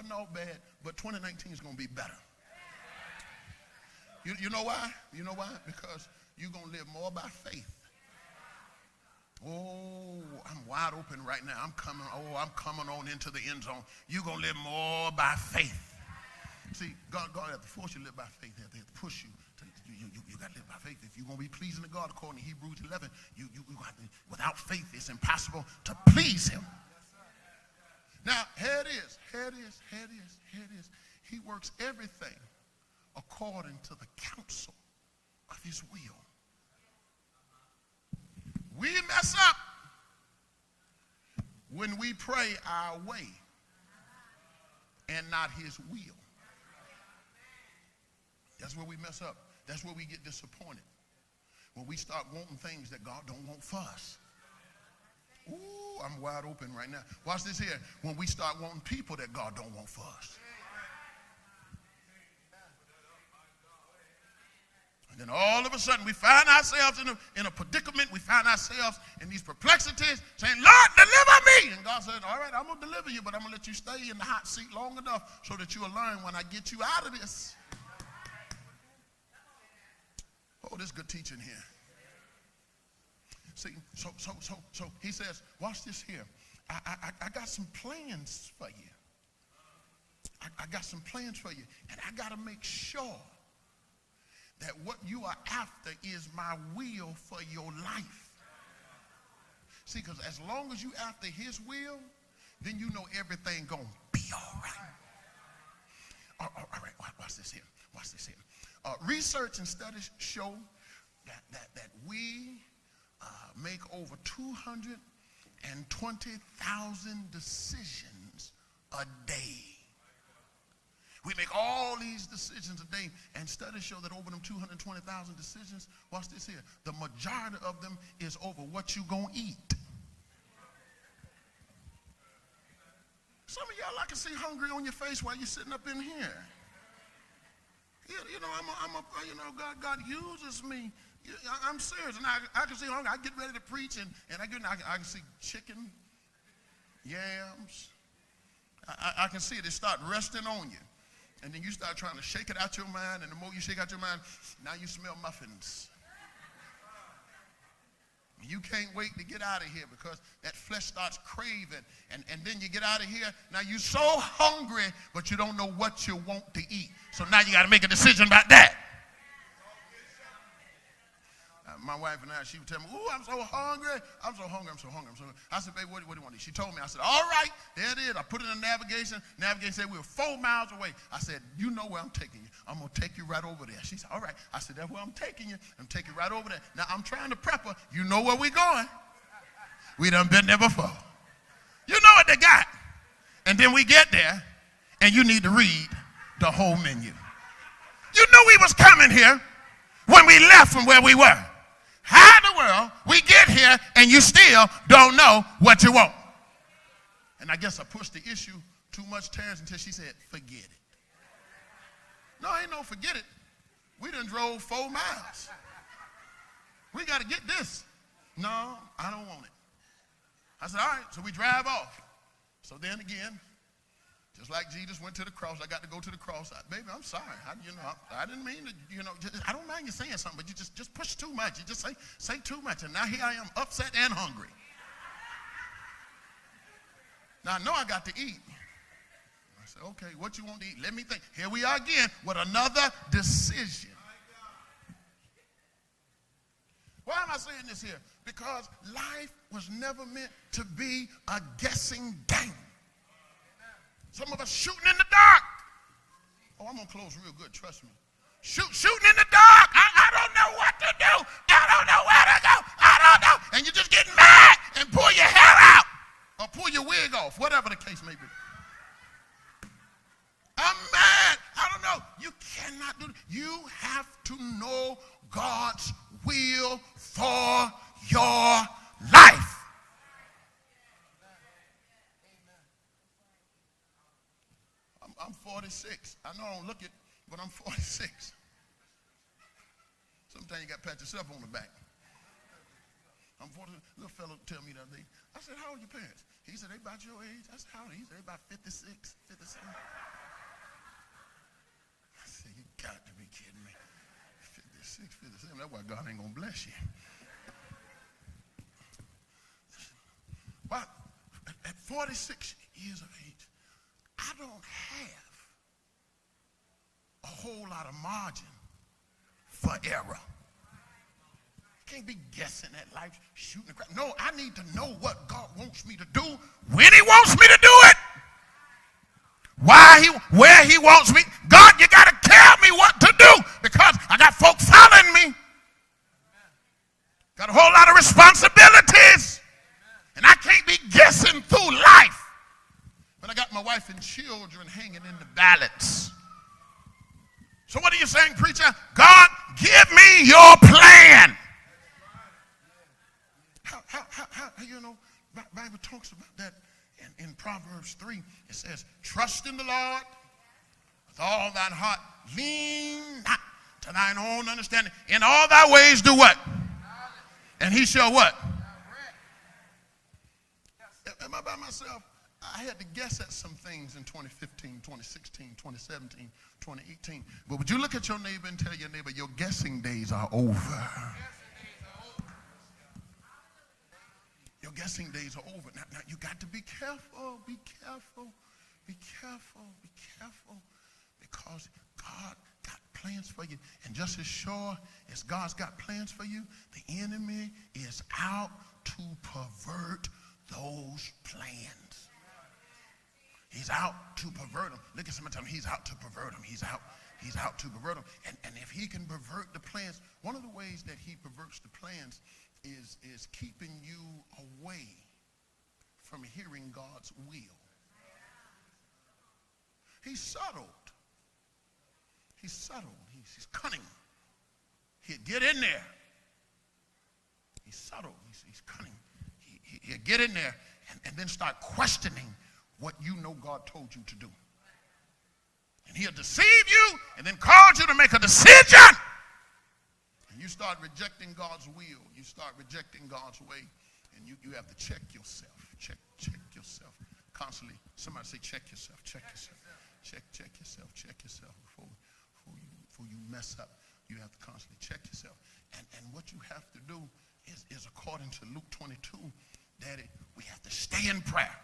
starting off bad, but 2019 is going to be better. You know why? You know why? Because you're going to live more by faith. Oh, I'm wide open right now. I'm coming on into the end zone. You're going to live more by faith. See, God has to force you to live by faith. He has to push you. You got to live by faith. If you're going to be pleasing to God, according to Hebrews 11, you have to, without faith, it's impossible to please him. Now, here it is. He works everything according to the counsel of his will. We mess up when we pray our way and not his will. That's where we mess up. That's where we get disappointed. When we start wanting things that God don't want for us. Ooh, I'm wide open right now. Watch this here. When we start wanting people that God don't want for us. And then all of a sudden we find ourselves in a predicament. We find ourselves in these perplexities saying, Lord, deliver me. And God said, all right, I'm going to deliver you, but I'm going to let you stay in the hot seat long enough so that you'll learn when I get you out of this. Oh, this is good teaching here. See, so he says, watch this here. I got some plans for you. I got some plans for you. And I got to make sure that what you are after is my will for your life. See, because as long as you after his will, then you know everything going to be all right. All right, watch this here. Watch this here. Research and studies show that we make over 220,000 decisions a day. We make all these decisions a day, and studies show that over them 220,000 decisions, watch this here, the majority of them is over what you gonna eat. Some of y'all, I can see hungry on your face while you're sitting up in here. You know, God uses me. I'm serious, and I can see hunger. I get ready to preach, and I can see chicken, yams. I can see it. It start resting on you. And then you start trying to shake it out your mind, and the more you shake out your mind, now you smell muffins. You can't wait to get out of here because that flesh starts craving. And then you get out of here. Now you're so hungry, but you don't know what you want to eat. So now you got to make a decision about that. My wife and I, she would tell me, ooh, I'm so hungry. I'm so hungry. I said, babe, what do you want to eat? She told me. I said, all right, there it is. I put it in navigation. Navigation said we were 4 miles away. I said, you know where I'm taking you. I'm going to take you right over there. She said, all right. I said, that's where I'm taking you. I'm taking you right over there. Now, I'm trying to prep her. You know where we're going. We done been there before. You know what they got. And then we get there, and you need to read the whole menu. You knew we was coming here when we left from where we were. How in the world we get here and you still don't know what you want? And I guess I pushed the issue too much, Terrence, until she said, forget it. No, ain't no forget it. We done drove 4 miles. We got to get this. No, I don't want it. I said, all right, so we drive off. So then again, just like Jesus went to the cross, I got to go to the cross. Baby, I'm sorry. I didn't mean to, I don't mind you saying something, but you just push too much. You just say too much. And now here I am, upset and hungry. Now, I know I got to eat. I said, okay, what you want to eat? Let me think. Here we are again with another decision. Why am I saying this here? Because life was never meant to be a guessing game. Some of us shooting in the dark. Oh, I'm going to close real good, trust me. Shooting in the dark. I don't know what to do. I don't know where to go. I don't know. And you just get mad and pull your hair out or pull your wig off, whatever the case may be. I'm mad. I don't know. You cannot do it. You have to know God's will for your life. I'm 46. I know I don't look it, but I'm 46. Sometimes you got to pat yourself on the back. I'm 40. Little fellow tell me the other day. I said, how old are your parents? He said, they about your age. I said, how old? He said, they about 56, 57. I said, you got to be kidding me. 56, 57. That's why God ain't going to bless you. But at 46 years of age, I don't have a whole lot of margin for error. I can't be guessing at life, shooting the crap. No, I need to know what God wants me to do when he wants me to do it. Where he wants me. God, you got to tell me what to do because I got folk following me. Got a whole lot of responsibilities. And I can't be guessing through life. But I got my wife and children hanging in the balance. So what are you saying, preacher? God, give me your plan. How you know, the Bible talks about that in Proverbs 3. It says, trust in the Lord with all thine heart. Lean not to thine own understanding. In all thy ways do what? And he shall what? Am I by myself? I had to guess at some things in 2015, 2016, 2017, 2018. But would you look at your neighbor and tell your neighbor, your guessing days are over. Your guessing days are over. Now you got to be careful, be careful, be careful, be careful. Because God got plans for you. And just as sure as God's got plans for you, the enemy is out to pervert those plans. He's out to pervert them. Look at somebody tell him he's out to pervert them. He's out to pervert them. And if he can pervert the plans, one of the ways that he perverts the plans is keeping you away from hearing God's will. He's subtle. He's subtle. He's cunning. He'll get in there. He's subtle. He's cunning. He'll get in there and then start questioning what you know God told you to do. And he'll deceive you and then cause you to make a decision. And you start rejecting God's will. You start rejecting God's way. And you have to check yourself. Check yourself. Constantly. Somebody say check yourself. Check yourself. Check yourself. Check yourself before you mess up. You have to constantly check yourself. And what you have to do is according to Luke 22, Daddy, we have to stay in prayer.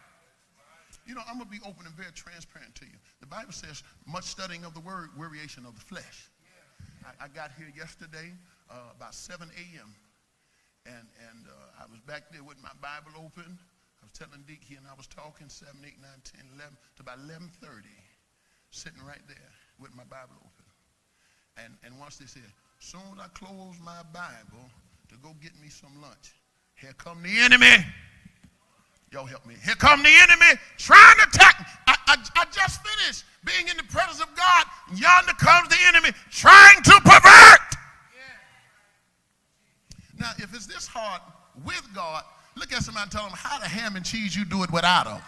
You know, I'm going to be open and very transparent to you. The Bible says much studying of the word, wearying of the flesh. I got here yesterday about 7 a.m. And I was back there with my Bible open. I was telling Deke, he and I was talking 7, 8, 9, 10, 11, to about 11:30, sitting right there with my Bible open. And watch this here. As soon as I close my Bible to go get me some lunch, here come the enemy. Y'all help me. Here come the enemy trying to attack me. I just finished being in the presence of God. Yonder comes the enemy trying to pervert. Now, if it's this hard with God, look at somebody and tell them how the ham and cheese you do it without them.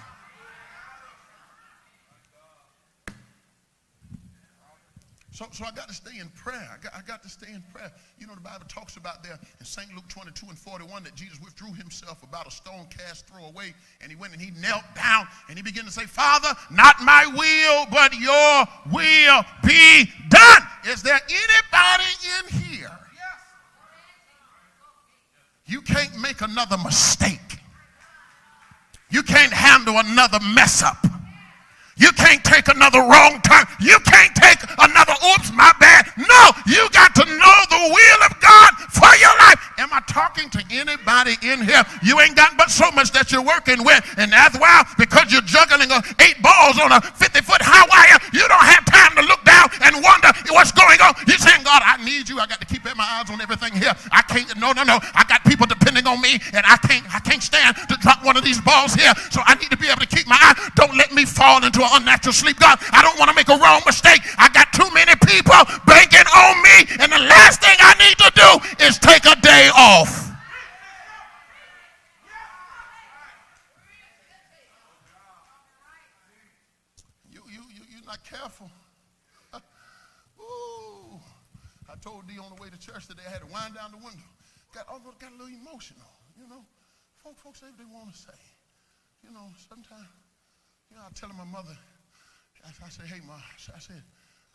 So I got to stay in prayer. I got to stay in prayer. You know, the Bible talks about there in St. Luke 22 and 41 that Jesus withdrew himself about a stone cast throw away, and he went and he knelt down and he began to say, Father, not my will, but your will be done. Is there anybody in here? You can't make another mistake. You can't handle another mess up. You can't take another wrong turn. You can't take another oops, my bad. No, you got to know the will of God for your life. Am I talking to anybody in here? You ain't got but so much that you're working with. And that's why, because you're juggling 8 balls on a 50-foot high wire, you don't have time to look down and wonder what's going on. You're saying, God, I need you. I got to keep my eyes on everything here. I can't, no. I got people depending on me, and I can't stand to drop one of these balls here. So I need to be able to keep my eye. Don't let me fall into an unnatural sleep. God, I don't want to make a wrong mistake. I got too many people banking on me, and the last thing I need to do is take a day off. You're not careful. Ooh, I told D on the way to church today I had to wind down the window. Got a little emotional. You know, folks say what they want to say. You know, sometimes, I tell my mother, I say, hey, Ma, I said,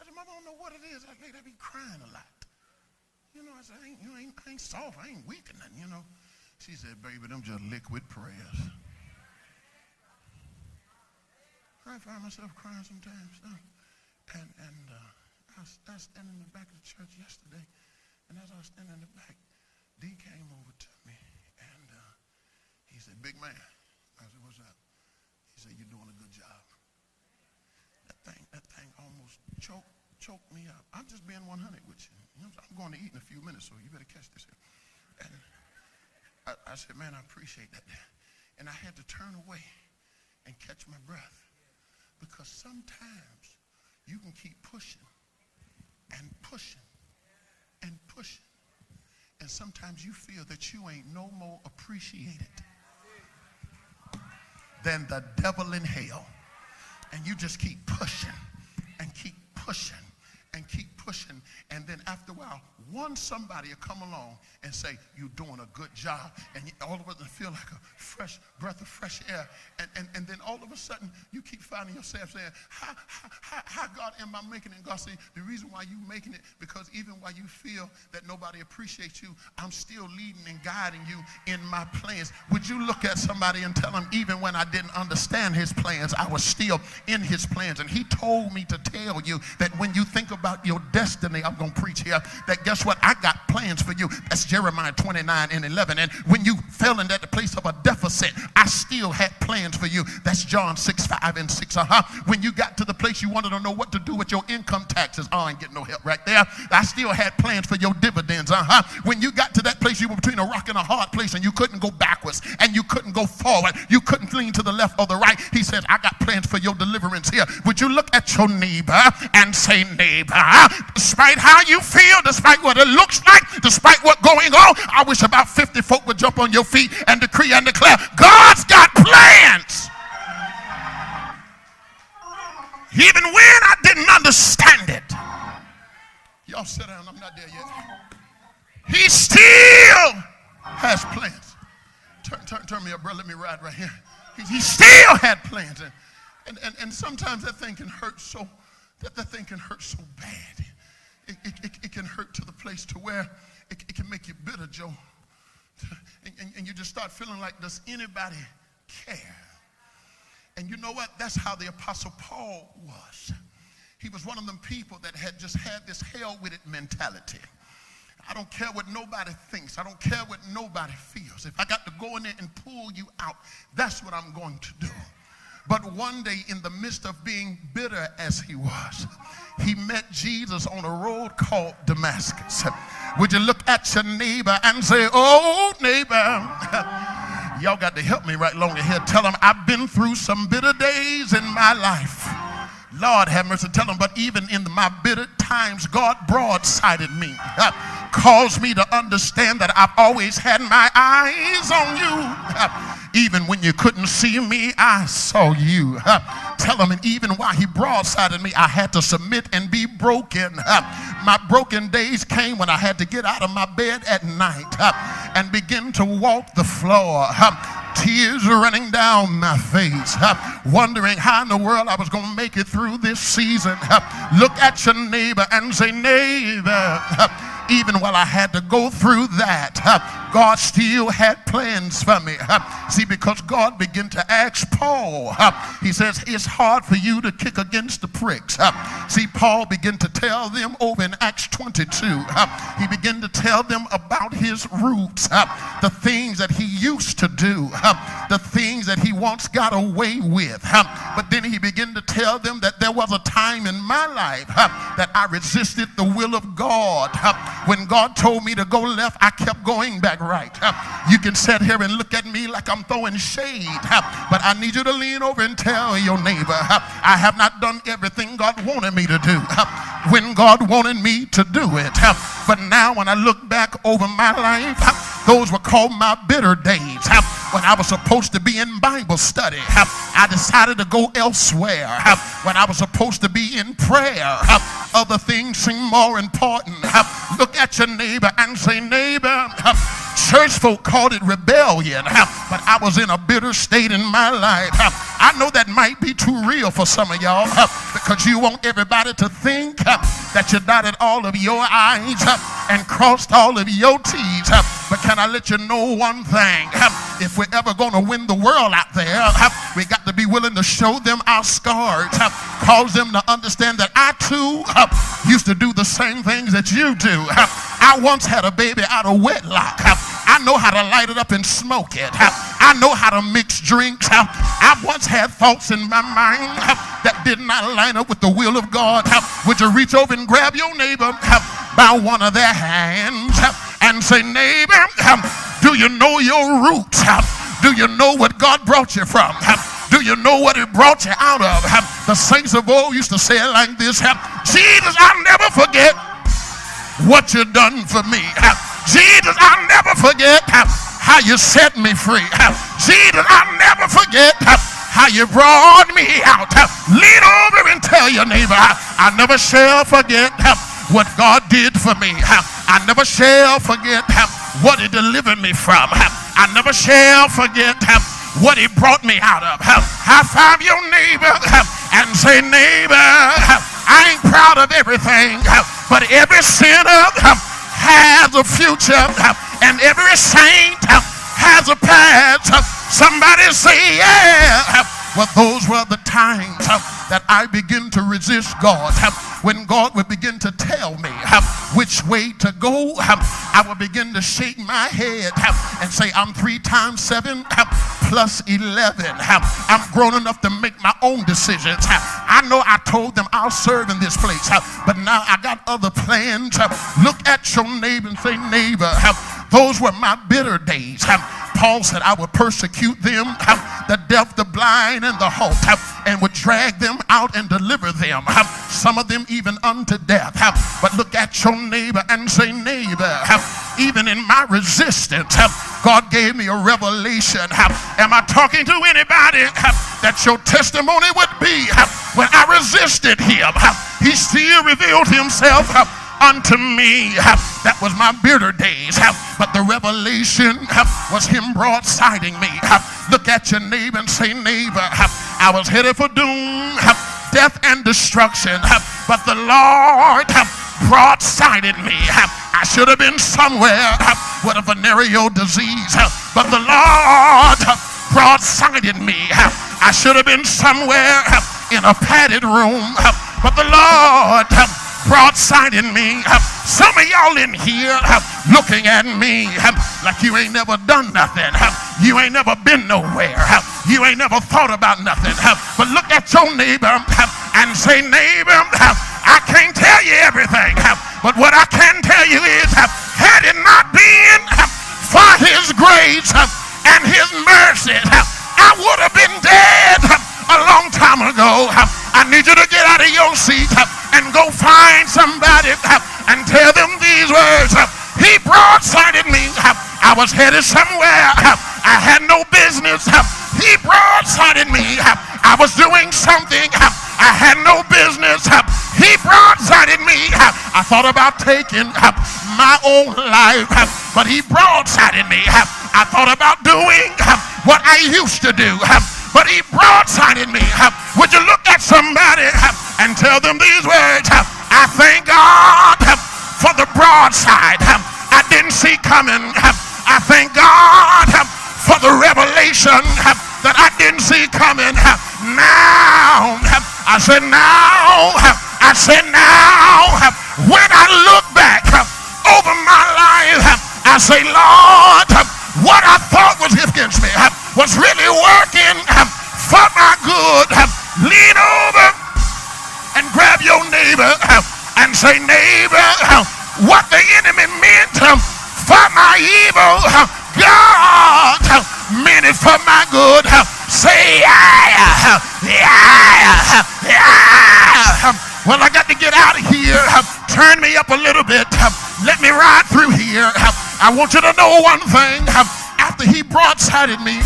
Mama, I don't know what it is. I be crying a lot. You know, I said, I ain't soft. I ain't weak or nothing, you know. She said, baby, them just liquid prayers. I find myself crying sometimes. And I was standing in the back of the church yesterday, and as I was standing in the back, D came over to me, and he said, big man. I said, what's up? He said, you're doing a good job. That thing almost choked me up. I'm just being 100 with you. I'm going to eat in a few minutes, so you better catch this here. And I said, man, I appreciate that. And I had to turn away and catch my breath, because sometimes you can keep pushing and pushing and pushing, and sometimes you feel that you ain't no more appreciated than the devil in hell. And you just keep pushing and keep pushing and keep pushing. And then after a while, somebody will come along and say, you're doing a good job. And all of a sudden feel like a fresh breath of fresh air. And then all of a sudden, you keep finding yourself saying, how God am I making it? And God saying, the reason why you making it, because even while you feel that nobody appreciates you, I'm still leading and guiding you in my plans. Would you look at somebody and tell them, even when I didn't understand his plans, I was still in his plans. And he told me to tell you that when you think about your destiny, I'm going to preach here, that guess what? I got plans for you. That's Jeremiah 29:11. And when you fell into the place of a deficit, I still had plans for you. That's John 6:5-6. When you got to the place you wanted to know what to do with your income taxes, I ain't getting no help right there. I still had plans for your dividends. When you got to that place, you were between a rock and a hard place, and you couldn't go backwards and you couldn't go forward. You couldn't lean to the left or the right. He says, I got plans for your deliverance here. Would you look at your neighbor and say, neighbor, despite how you feel, despite what it looks like, despite what's going on, I wish about 50 folk would jump on your feet and decree and declare, God's got plans. Even when I didn't understand it. Y'all sit down, I'm not there yet. He still has plans. Turn me up, bro, let me ride right here. He still had plans. And sometimes that thing can hurt so, that thing can hurt so bad. It can hurt to the place to where it can make you bitter, Joe. And you just start feeling like, does anybody care? And you know what? That's how the Apostle Paul was. He was one of them people that had just had this hell with it mentality. I don't care what nobody thinks. I don't care what nobody feels. If I got to go in there and pull you out, that's what I'm going to do. But one day, in the midst of being bitter as he was, he met Jesus on a road called Damascus. Would you look at your neighbor and say, oh, neighbor, y'all got to help me right along here. Tell them I've been through some bitter days in my life. Lord have mercy. Tell them, but even in my bitter times, God broadsided me, caused me to understand that I've always had my eyes on you. Even when you couldn't see me, I saw you. Tell them, and even while he broadsided me, I had to submit and be broken. My broken days came when I had to get out of my bed at night and begin to walk the floor. Tears running down my face, wondering how in the world I was going to make it through this season. Look at your neighbor and say, neighbor, even while I had to go through that, God still had plans for me. See, because God began to ask Paul, he says, it's hard for you to kick against the pricks. See, Paul began to tell them over in Acts 22, he began to tell them about his roots, the things that he used to do, the things that he once got away with. But then he began to tell them that there was a time in my life that I resisted the will of God. When God told me to go left, I kept going back right. You can sit here and look at me like I'm throwing shade, but I need you to lean over and tell your neighbor, I have not done everything God wanted me to do. when God wanted me to do it. But now when I look back over my life, those were called my bitter days. When I was supposed to be in Bible study, I decided to go elsewhere. When I was supposed to be in prayer, other things seem more important. Look at your neighbor and say, neighbor, church folk called it rebellion, but I was in a bitter state in my life. I know that might be too real for some of y'all because you want everybody to think that you dotted all of your I's and crossed all of your T's. But can I let you know one thing? If we're ever going to win the world out there, we got to be willing to show them our scars, cause them to understand that I too used to do the same things that you do. I once had a baby out of wedlock. I know how to light it up and smoke it. I know how to mix drinks. I once had thoughts in my mind that did not line up with the will of God. Would you reach over and grab your neighbor by one of their hands and say, neighbor, do you know your roots? Do you know what God brought you from? Do you know what He brought you out of? The saints of old used to say it like this: Jesus, I'll never forget what you done for me. Jesus, I'll never forget how you set me free. Jesus, I'll never forget how you brought me out. Lean over and tell your neighbor, I never shall forget what God did for me. I never shall forget what He delivered me from. I never shall forget what He brought me out of. High five your neighbor and say, neighbor, I ain't proud of everything, but every sinner has a future and every saint has a past. Somebody say, yeah. Well, those were the times that I begin to resist God. When God would begin to tell me which way to go, I would begin to shake my head and say, I'm 3 times 7 plus 11. I'm grown enough to make my own decisions. I know I told them I'll serve in this place, but now I got other plans. Look at your neighbor and say, neighbor, those were my bitter days. Paul said I would persecute them, the deaf, the blind, and the halt, and would drag them out and deliver them, some of them even unto death. But look at your neighbor and say, neighbor, even in my resistance, God gave me a revelation. Am I talking to anybody that your testimony would be when I resisted Him, He still revealed Himself unto me? That was my bitter days, but the revelation was Him broadsiding me. Look at your neighbor and say, neighbor, I was headed for doom, death and destruction, but the Lord broadsided me. I should have been somewhere with a venereal disease, but the Lord broadsided me. I should have been somewhere in a padded room, but the Lord broadsided me. Some of y'all in here looking at me like you ain't never done nothing. You ain't never been nowhere. You ain't never thought about nothing. But look at your neighbor and say, neighbor, I can't tell you everything, but what I can tell you is, had it not been for His grace and His mercy, I would have been dead a long time ago. I need you to get out of your seat and go find somebody and tell them these words. He broadsided me. I was headed somewhere I had no business. He broadsided me. I was doing something I had no business. He broadsided me. I thought about taking my own life, but He broadsided me. I thought about doing what I used to do, but He broadsided me. Would you look at somebody and tell them these words? I thank God for the broadside I didn't see coming. I thank God for the revelation that I didn't see coming. Now, I said now, when I look back over my life, I say, Lord, what I thought was against me was really working for my good. Lean over and grab your neighbor and say, neighbor, what the enemy meant for my evil, God meant it for my good. Say, yeah. Well, I got to get out of here Turn me up a little bit. Let me ride through here. I want you to know one thing. After he broadsided me,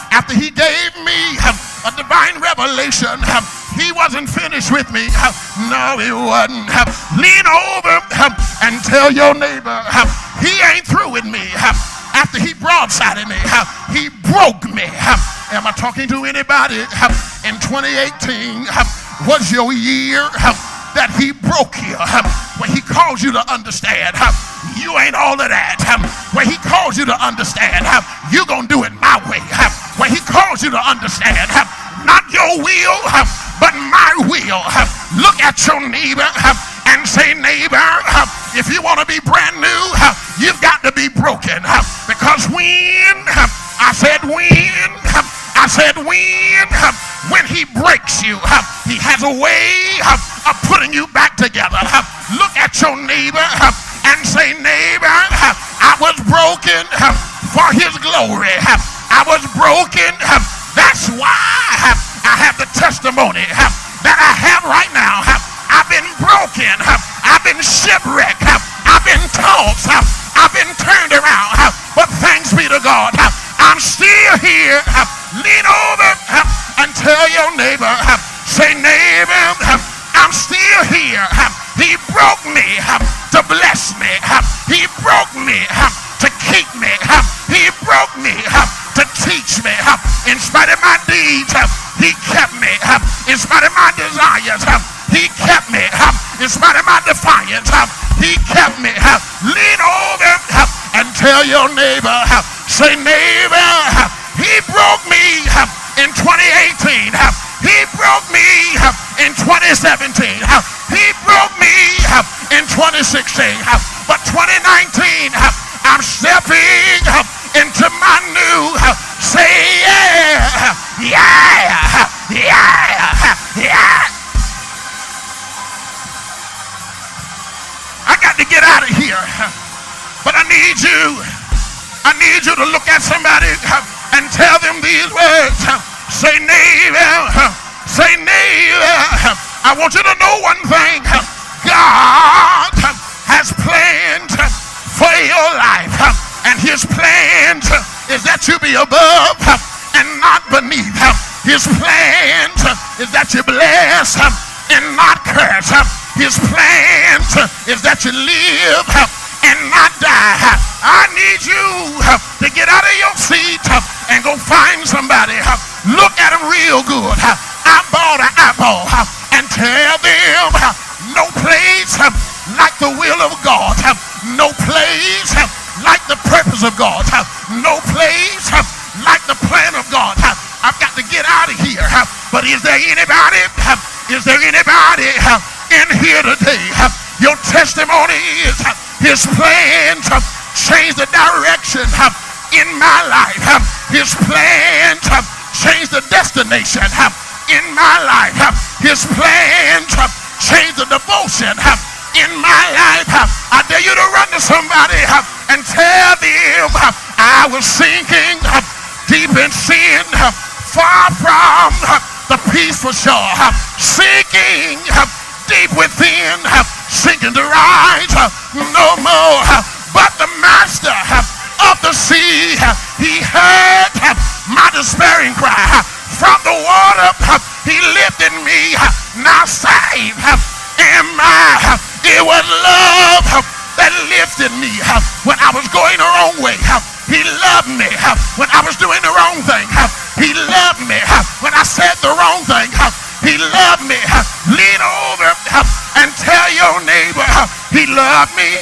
after he gave me a divine revelation, he wasn't finished with me. No, he wasn't. Lean over and tell your neighbor, he ain't through with me. After he broadsided me, he broke me. Am I talking to anybody? In 2018 was your year that he broke you. When he calls you to understand, you ain't all of that. When he calls you to understand, you gonna do it my way. When he calls you to understand, not your will, but my will. Look at your neighbor and say, neighbor, if you want to be brand new, you've got to be broken. Because when he breaks you, he has a way of putting you back together. Look at your neighbor and say, neighbor, I was broken for his glory. I was broken. That's why I have the testimony that I have right now. I've been broken. I've been shipwrecked. I've been tossed. I've been turned around. But thanks be to God, I'm still here. Lean over and tell your neighbor, say, neighbor, I'm still here. He broke me to bless me. He broke me to keep me. He broke me to teach me. In spite of my deeds, he kept me. In spite of my desires, he kept me. In spite of my defiance, he kept me. Lean over and tell your neighbor, say, neighbor, he broke me in 2018. He broke me in 2017. He broke me in 2016. But 2019, I'm stepping into my new, say yeah, yeah, yeah, yeah. I got to get out of here, but I need you to look at somebody and tell them these words. Say, neighbor, I want you to know one thing. God has plans for your life, and his plans is that you be above and not beneath. His plans is that you bless and not curse. His plans is that you live and not die. I need you to get out of your seat and go find somebody. Look at them real good, eyeball to eyeball, and tell them no place like the will of God. No place like the purpose of God. No place like the plan of God. I've got to get out of here. But is there anybody in here today? Your testimony is his plans change the direction in my life. His plans change the destination in my life. His plans change the devotion in my life. I dare you to run to somebody and tell them I was sinking deep in sin, far from the peaceful shore, sinking deep within, sinking to rise no more. But the master of the sea, he heard my despairing cry. From the water, he lifted me. Now saved am I. It was love that lifted me when I was going the wrong way. He loved me when I was doing the wrong thing. He loved me when I said the wrong thing. He loved me. Lean over and tell your neighbor, he loved me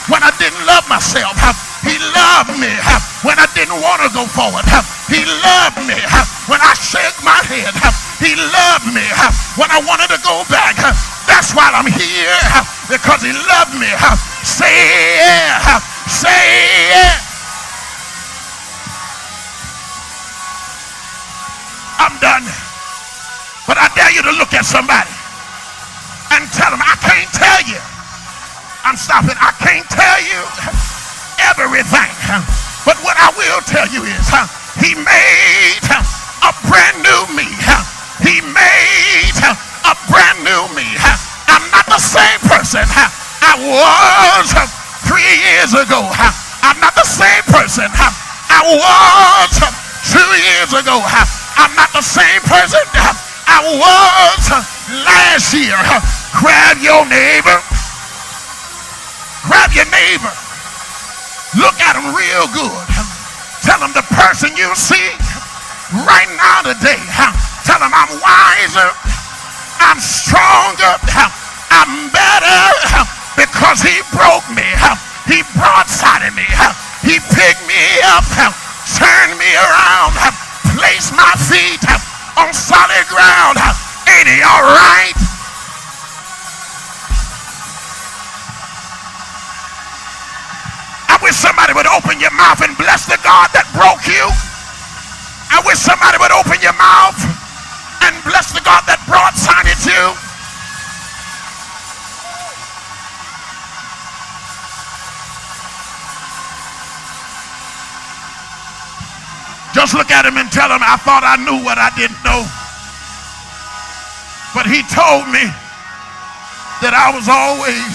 when I didn't love myself. He loved me when I didn't want to go forward. He loved me when I shook my head. He loved me when I wanted to go back. That's why I'm here, because he loved me. Say yeah, say yeah. I'm done. But I dare you to look at somebody and tell them, I can't tell you. I'm stopping. I can't tell you everything. But what I will tell you is he made a brand new me. He made a brand new me. I'm not the same person I I was 3 years ago. I'm not the same person I was 2 years ago. I'm not the same person I was last year. Grab your neighbor. Grab your neighbor. Look at him real good. Tell him the person you see right now today. Tell him I'm wiser. I'm stronger. I'm better because he broke me. He broadsided me. He picked me up, turned me around, placed my feet on solid ground. Ain't he all right? I wish somebody would open your mouth and bless the God that broke you. I wish somebody would open your mouth and bless the God that broadsided you. Just look at him and tell him, I thought I knew what I didn't know. But he told me that I was always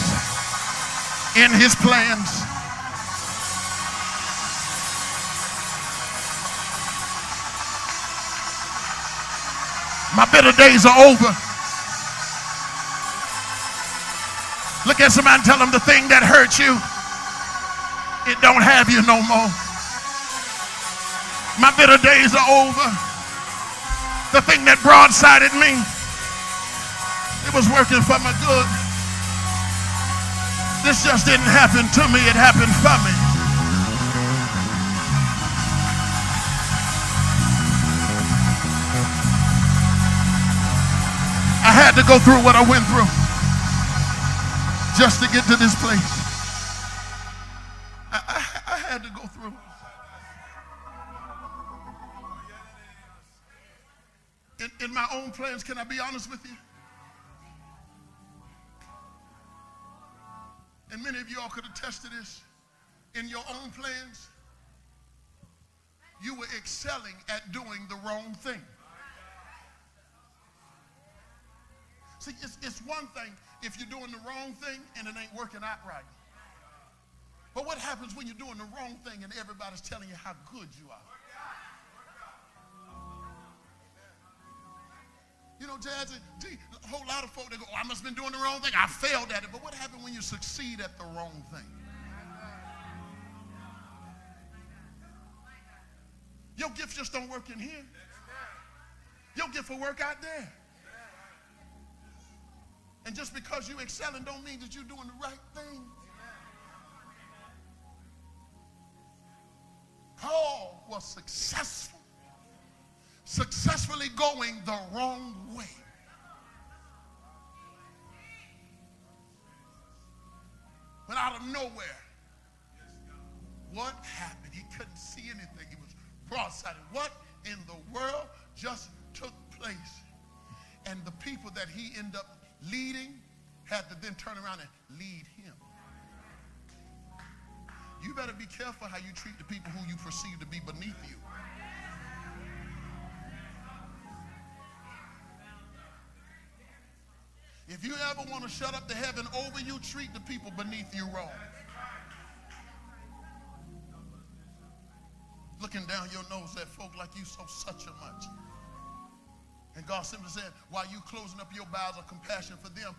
in his plans. My bitter days are over. Look at somebody and tell them the thing that hurt you, it don't have you no more. My bitter days are over. The thing that broadsided me, it was working for my good. This just didn't happen to me, it happened for me. I had to go through what I went through just to get to this place. I had to go through. In my own plans, can I be honest with you? And many of y'all could attest to this. In your own plans, you were excelling at doing the wrong thing. See, it's one thing if you're doing the wrong thing and it ain't working out right. But what happens when you're doing the wrong thing and everybody's telling you how good you are? You know, Jazzy, a whole lot of folk, they go, oh, I must have been doing the wrong thing. I failed at it. But what happened when you succeed at the wrong thing? Your gift just don't work in here. Your gift will work out there. And just because you excelling don't mean that you're doing the right thing. Paul was successfully going the wrong way. But out of nowhere, what happened? He couldn't see anything. He was broadsided. What in the world just took place? And the people that he ended up leading had to then turn around and lead him. You better be careful how you treat the people who you perceive to be beneath you. If you ever want to shut up the heaven over you, treat the people beneath you wrong. Looking down your nose at folk like you so such a much. And God simply said, while you closing up your bowels of compassion for them,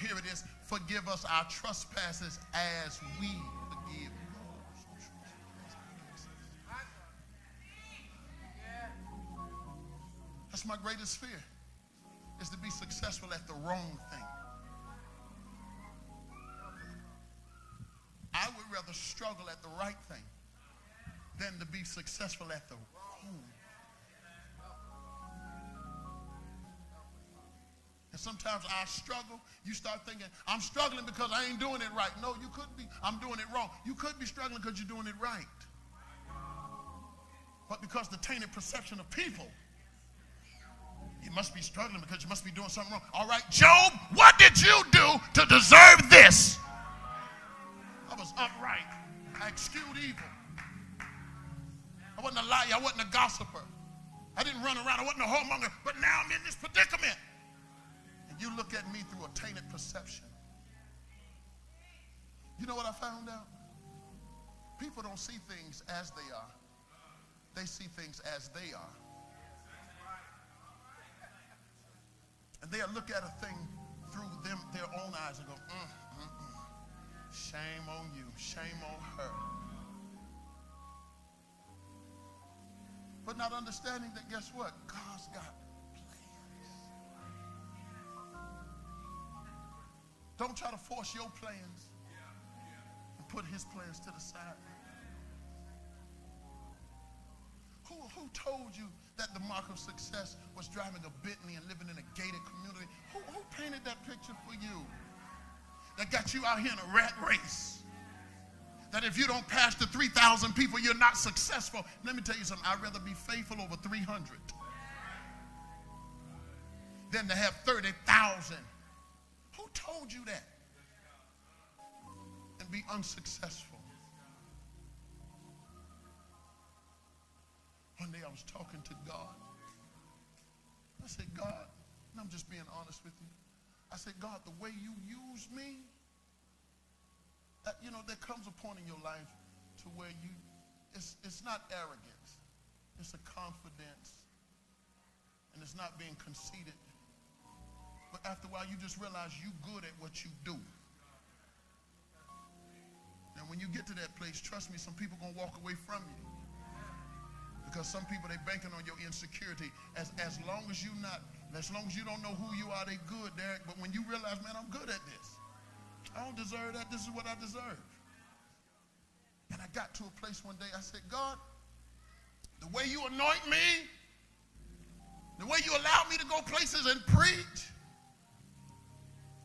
here it is, forgive us our trespasses as we forgive those. That's my greatest fear, is to be successful at the wrong thing. I would rather struggle at the right thing than to be successful at the wrong. And sometimes I struggle. You start thinking, I'm struggling because I ain't doing it right. No, you could be, I'm doing it wrong. You could be struggling because you're doing it right. But because the tainted perception of people, you must be struggling because you must be doing something wrong. All right, Job, what did you do to deserve this? I was upright. I eschewed evil. I wasn't a liar. I wasn't a gossiper. I didn't run around. I wasn't a whoremonger. But now I'm in this predicament. And you look at me through a tainted perception. You know what I found out? People don't see things as they are. They see things as they are. And they'll look at a thing through their own eyes and go, shame on you, shame on her. But not understanding that, guess what? God's got plans. Don't try to force your plans and put his plans to the side. Who told you that the mark of success was driving a Bentley and living in a gated community? Who painted that picture for you? That got you out here in a rat race. That if you don't pass the 3,000 people, you're not successful. Let me tell you something. I'd rather be faithful over 300 than to have 30,000. Who told you that? And be unsuccessful. One day I was talking to God. I said, God, and I'm just being honest with you. I said, God, the way you use me, there comes a point in your life to where it's not arrogance. It's a confidence. And it's not being conceited. But after a while, you just realize you're good at what you do. And when you get to that place, trust me, some people are going to walk away from you. Because some people, they're banking on your insecurity. As long as you don't know who you are, they good, Derek. But when you realize, man, I'm good at this. I don't deserve that. This is what I deserve. And I got to a place one day, I said, God, the way you anoint me, the way you allow me to go places and preach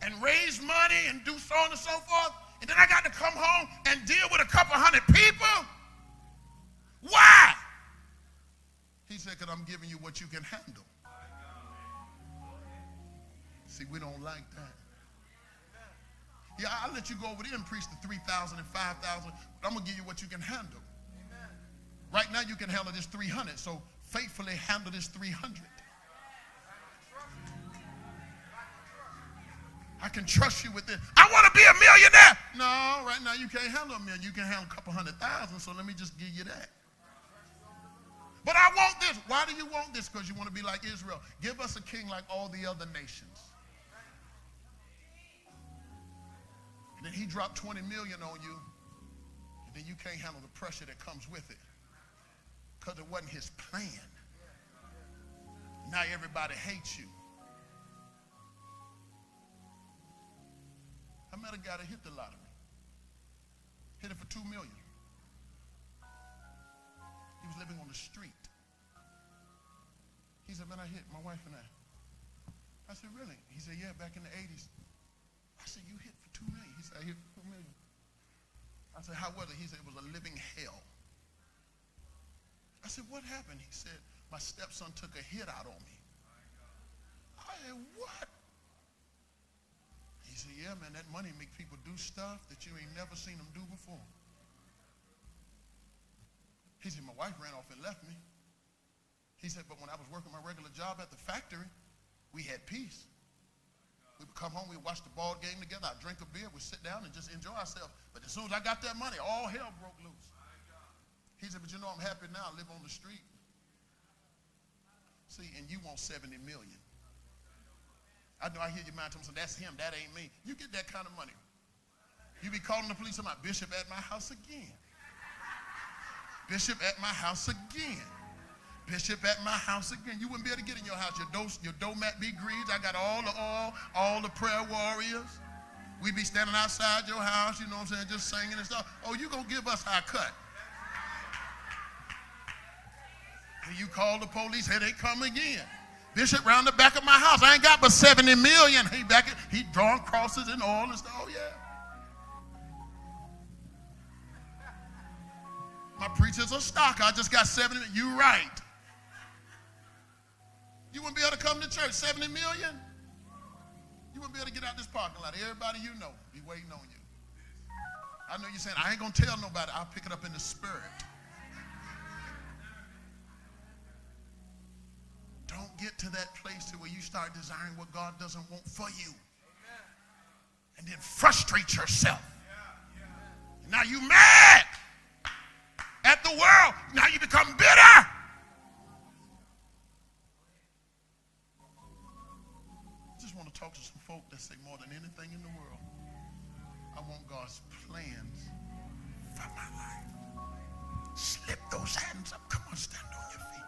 and raise money and do so on and so forth, and then I got to come home and deal with a couple hundred people. Why? He said, because I'm giving you what you can handle. See, we don't like that. Yeah, I'll let you go over there and preach the 3,000 and 5,000, but I'm going to give you what you can handle. Right now you can handle this 300, so faithfully handle this 300. I can trust you with this. I want to be a millionaire. No, right now you can't handle a million. You can handle a couple 100,000, so let me just give you that. But I want this. Why do you want this? Because you want to be like Israel. Give us a king like all the other nations. And then he dropped 20 million on you, and then you can't handle the pressure that comes with it. Because it wasn't his plan. Now everybody hates you. I met a guy that hit the lottery. Hit it for $2 million. He was living on the street. He said, man, I hit my wife and I. I said, really? He said, yeah, back in the 80s. I said, you hit for $2 million? He said, I hit for $2 million. I said, how was it? He said, it was a living hell. I said, what happened? He said, my stepson took a hit out on me. I said, what? He said, yeah, man, that money make people do stuff that you ain't never seen them do before. He said, my wife ran off and left me. He said, but when I was working my regular job at the factory, we had peace. We would come home, we'd watch the ball game together, I'd drink a beer, we'd sit down and just enjoy ourselves. But as soon as I got that money, all hell broke loose. He said, but you know, I'm happy now, I live on the street. See, and you want 70 million. I know I hear your mind telling me, that's him, that ain't me. You get that kind of money. You be calling the police about Bishop at my house again. Bishop at my house again. Bishop at my house again. You wouldn't be able to get in your house. Your doormat be greased. I got all the oil, all the prayer warriors. We be standing outside your house, you know what I'm saying, just singing and stuff. Oh, you gonna give us our cut. And you call the police, here they come again. Bishop round the back of my house. I ain't got but 70 million. He drawing crosses and all and stuff. Oh, yeah. My preachers are stock. I just got 70 million. You right. You wouldn't be able to come to church. 70 million? You wouldn't be able to get out this parking lot. Everybody you know be waiting on you. I know you're saying, I ain't going to tell nobody. I'll pick it up in the spirit. Don't get to that place to where you start desiring what God doesn't want for you. And then frustrate yourself Now you mad at the world. Now you become bitter. I just want to talk to some folk that say more than anything in the world, I want God's plans for my life. Slip those hands up. Come on, stand on your feet.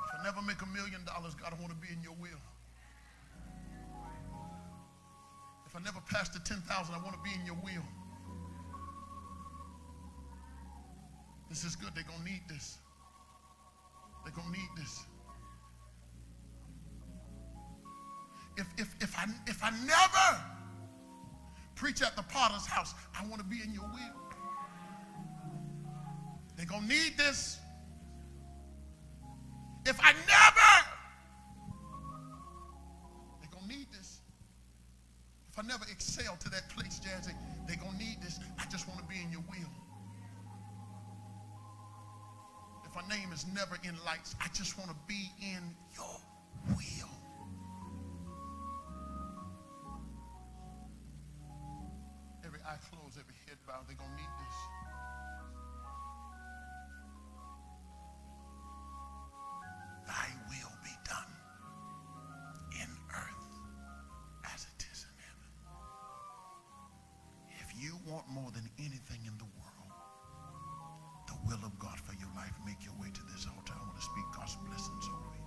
If I never make $1 million, God, I want to be in your will. If I never pass the 10,000, I want to be in your will. This is good. They're going to need this. They're going to need this. If I never preach at the Potter's house, I want to be in your will. They're going to need this. If I never, they're going to need this. If I never excel to that place, Jazzy, they're going to need this. I just want to be in your will. If my name is never in lights, I just want to be in your will. Every eye closed, every head bowed, they're going to need this. Thy will be done in earth as it is in heaven. If you want more than anything in the world, the will of God for your life, make your way to this altar. I want to speak God's blessings over you.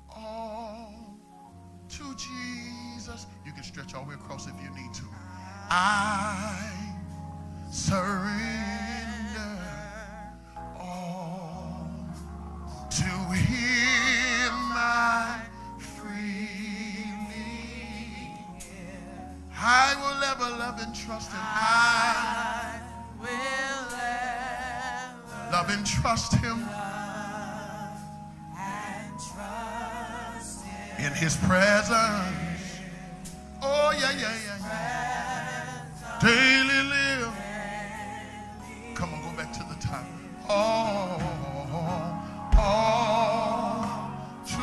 All to Jesus. You can stretch all the way across if you need to. I surrender all to Him I freely give. I will ever love and trust Him. I will ever love and trust Him. In His presence. Oh, yeah, yeah, yeah, yeah. Daily live. Come on, go back to the top. All to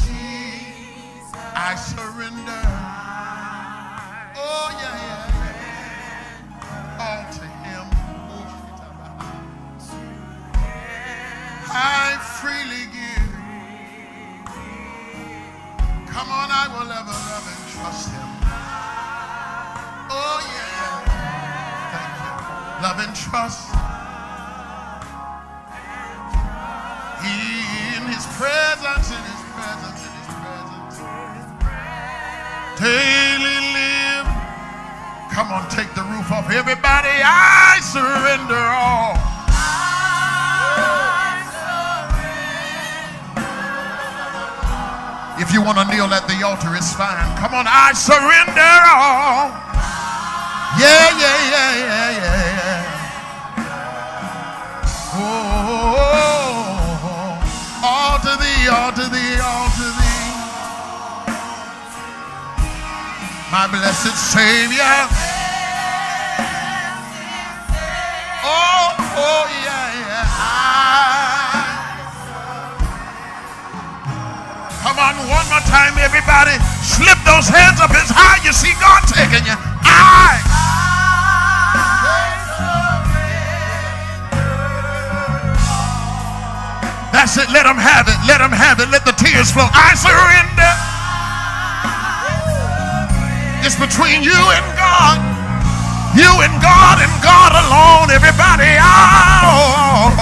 Jesus I surrender. Oh, yeah, yeah, yeah. All to Him. I freely give. Come on, I will ever love and trust Him. Oh, yeah. Thank you. Love and trust. In His presence, in His presence, in His presence. Daily live. Come on, take the roof off. Everybody, I surrender all. If you want to kneel at the altar, it's fine. Come on, I surrender all. Yeah, yeah, yeah, yeah, yeah, yeah. Oh, all to Thee, all to Thee, all to Thee. My blessed Savior. Oh, yeah, yeah. Come on, one more time, everybody. Slip those hands up as high. You see God taking you. That's it. Let Him have it. Let Him have it. Let the tears flow. I surrender. It's between you and God. You and God alone. Everybody. Oh.